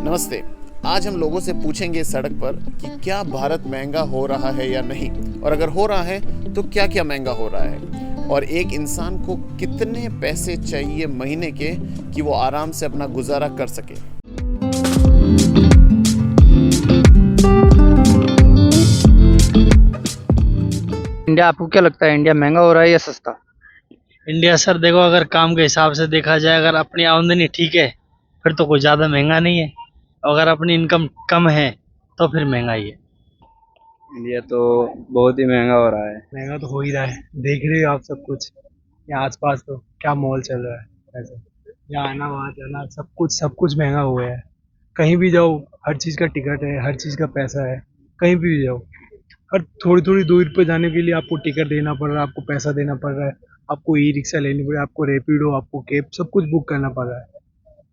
नमस्ते। आज हम लोगों से पूछेंगे सड़क पर कि क्या भारत महंगा हो रहा है या नहीं, और अगर हो रहा है तो क्या क्या महंगा हो रहा है, और एक इंसान को कितने पैसे चाहिए महीने के कि वो आराम से अपना गुजारा कर सके। इंडिया, आपको क्या लगता है, इंडिया महंगा हो रहा है या सस्ता? इंडिया सर देखो, अगर काम के हिसाब से देखा जाए, अगर अपनी आमदनी ठीक है फिर तो कोई ज़्यादा महंगा नहीं है। अगर अपनी इनकम कम है तो फिर महंगाई है। इंडिया तो बहुत ही महंगा हो रहा है। महंगा तो हो ही रहा है, देख रहे हो आप सब कुछ। यहाँ आसपास तो क्या मॉल चल रहा है ऐसे, यहाँ आना वहाँ जाना सब कुछ महंगा हो गया है। कहीं भी जाओ हर चीज़ का टिकट है, हर चीज़ का पैसा है। कहीं भी जाओ, हर थोड़ी थोड़ी दूर पे जाने के लिए आपको टिकट देना पड़ रहा है, आपको पैसा देना पड़ रहा है। आपको ई रिक्शा लेनी पड़ रही है, आपको रैपिडो, आपको कैब, सब कुछ बुक करना पड़ रहा है।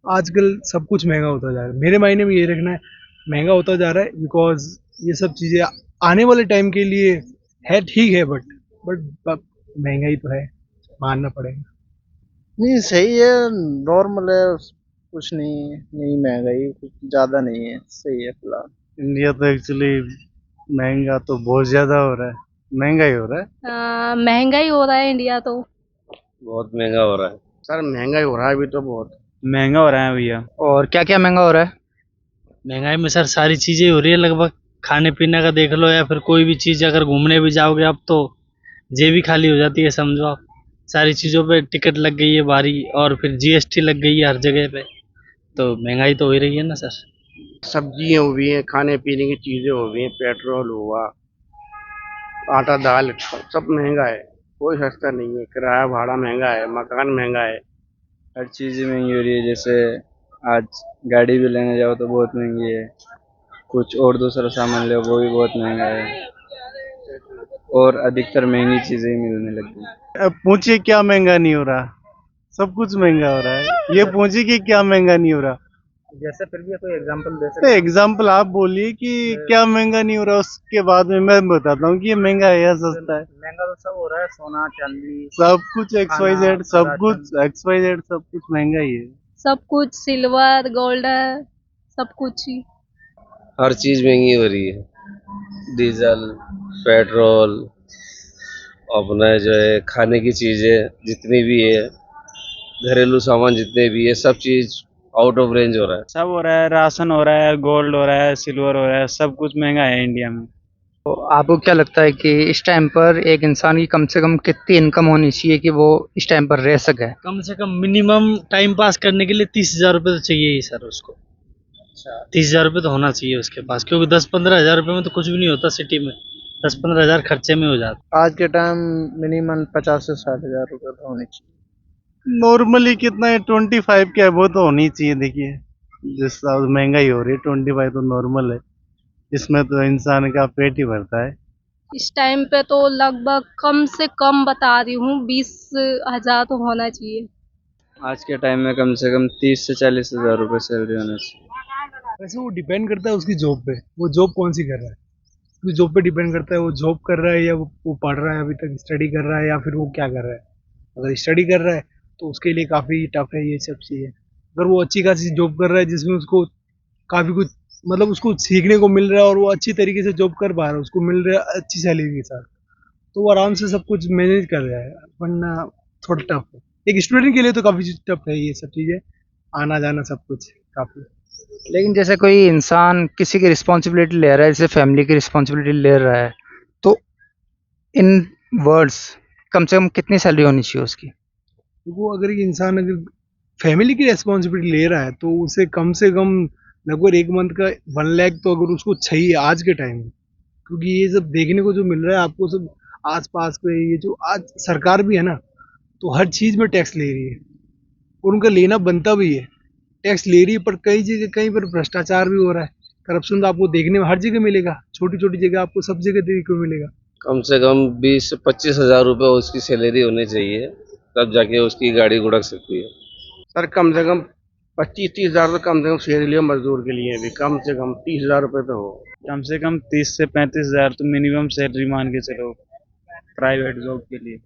आजकल सब कुछ महंगा होता जा रहा है। मेरे मायने में ये रखना है, महंगा होता जा रहा है बिकॉज ये सब चीज़ें आने वाले टाइम के लिए है, ठीक है, बट महंगाई तो है, मानना पड़ेगा। नहीं, सही है, नॉर्मल है, कुछ नहीं नहीं महंगाई कुछ ज़्यादा नहीं है, सही है फिलहाल। इंडिया तो एक्चुअली महंगा तो बहुत ज्यादा हो रहा है, महंगा ही हो रहा है। महंगाई हो रहा है इंडिया तो। बहुत महंगा हो रहा है सर महंगाई हो रहा है अभी तो बहुत। महंगा हो रहा है भैया। और क्या क्या महंगा हो रहा है? महंगाई में सर सारी चीज़ें हो रही है लगभग। खाने पीने का देख लो या फिर कोई भी चीज़, अगर घूमने भी जाओगे अब तो जेब भी खाली हो जाती है समझो आप। सारी चीज़ों पे टिकट लग गई है भारी, और फिर जीएसटी लग गई है हर जगह पे, तो महंगाई तो हो ही रही है ना सर। सब्जियाँ हुई हैं, खाने पीने की चीज़ें हो गई हैं, पेट्रोल हुआ, आटा दाल सब महंगा है, कोई सस्ता नहीं है। किराया भाड़ा महंगा है, मकान महंगा है। हर चीज़ महंगी हो रही है। जैसे आज गाड़ी भी लेने जाओ तो बहुत महंगी है, कुछ और दूसरा सामान ले वो भी बहुत महंगा है, और अधिकतर महंगी चीज़ें ही मिलने लगी। अब पूछिए क्या महंगा नहीं हो रहा, सब कुछ महंगा हो रहा है। ये पूछिए कि क्या महंगा नहीं हो रहा। जैसे फिर भी कोई एग्जांपल दे सकते एग्जाम्पल आप बोलिए कि क्या महंगा नहीं हो रहा, उसके बाद में मैं बताता हूँ कि ये महंगा है या सस्ता है। महंगा तो सब हो रहा है, सोना चांदी सब कुछ एक्स वाई जेड, सब खाना, कुछ एक्स वाई जेड, सब कुछ महंगा ही है। सब कुछ सिल्वर गोल्ड है, सब कुछ ही। हर चीज महंगी हो रही है, डीजल, पेट्रोल, अपना जो है खाने की चीजें जितनी भी है, घरेलू सामान जितने भी है, सब चीज आउट ऑफ रेंज हो रहा है। सब हो रहा है, राशन हो रहा है, गोल्ड हो रहा है, सिल्वर हो रहा है, सब कुछ महंगा है इंडिया में। तो आपको क्या लगता है कि इस टाइम पर एक इंसान की कम से कम कितनी इनकम होनी चाहिए कि वो इस टाइम पर रह सके? कम से कम मिनिमम टाइम पास करने के लिए 30,000 रुपये तो चाहिए ही सर उसको। 30,000 रुपये तो होना चाहिए उसके पास, क्योंकि 10-15 हज़ार रुपये में तो कुछ भी नहीं होता सिटी में। 10-15 हज़ार खर्चे में हो जाता। आज के टाइम मिनिमम 50 से 60 हज़ार रुपये तो होनी चाहिए। नॉर्मली कितना है, 25 क्या है, वो तो होनी चाहिए। देखिए जिस हिसाब से महंगाई हो रही है, 25 तो नॉर्मल है, इसमें तो इंसान का पेट ही भरता है। इस टाइम पे तो लगभग कम से कम बता रही हूँ 20,000 तो होना चाहिए। आज के टाइम में कम से कम 30 से 40 हज़ार रुपये सैलरी होना चाहिए। वैसे वो डिपेंड करता है उसकी जॉब पे, वो जॉब कौन सी कर रहा है, उसकी जॉब पे डिपेंड करता है। वो जॉब कर रहा है या वो पढ़ रहा है, अभी तक स्टडी कर रहा है, या फिर वो क्या कर रहा है। अगर स्टडी कर रहा है तो उसके लिए काफ़ी टफ है ये सब चीज़ें। अगर वो अच्छी खासी जॉब कर रहा है जिसमें उसको काफ़ी कुछ, मतलब उसको सीखने को मिल रहा है और वो अच्छी तरीके से जॉब कर पा रहा है, उसको मिल रहा है अच्छी सैलरी के साथ, तो वो आराम से सब कुछ मैनेज कर रहा है। वरना थोड़ा टफ है, एक स्टूडेंट के लिए तो काफ़ी टफ है ये सब चीज़ें, आना जाना सब कुछ काफ़ी। लेकिन जैसे कोई इंसान किसी की रिस्पॉन्सिबिलिटी ले रहा है, जैसे फैमिली की रिस्पॉन्सिबिलिटी ले रहा है, तो इन वर्ड्स कम से कम कितनी सैलरी होनी चाहिए उसकी? वो अगर एक इंसान अगर फैमिली की रिस्पॉन्सिबिलिटी ले रहा है तो उसे कम से कम लगभग एक मंथ का 1 लाख तो अगर उसको चाहिए आज के टाइम में। क्योंकि ये सब देखने को जो मिल रहा है आपको, सब आस पास के ये जो आज सरकार भी है ना, तो हर चीज़ में टैक्स ले रही है, और उनका लेना बनता भी है। टैक्स ले रही है, पर कई जगह कहीं पर भ्रष्टाचार भी हो रहा है, करप्शन तो आपको देखने में हर जगह मिलेगा, छोटी छोटी जगह आपको सब जगह देखने को मिलेगा। कम से कम 20 से 25 हज़ार रुपये उसकी सैलरी होनी चाहिए, तब जाके उसकी गाड़ी गुड़क सकती है। सर कम से कम 25-30 हज़ार तो कम से कम शेर लियो मजदूर के लिए भी, कम से कम 30 हज़ार रुपये तो हो। कम से कम 30 से 35 हज़ार तो मिनिमम सैलरी मान के चलो प्राइवेट जॉब के लिए।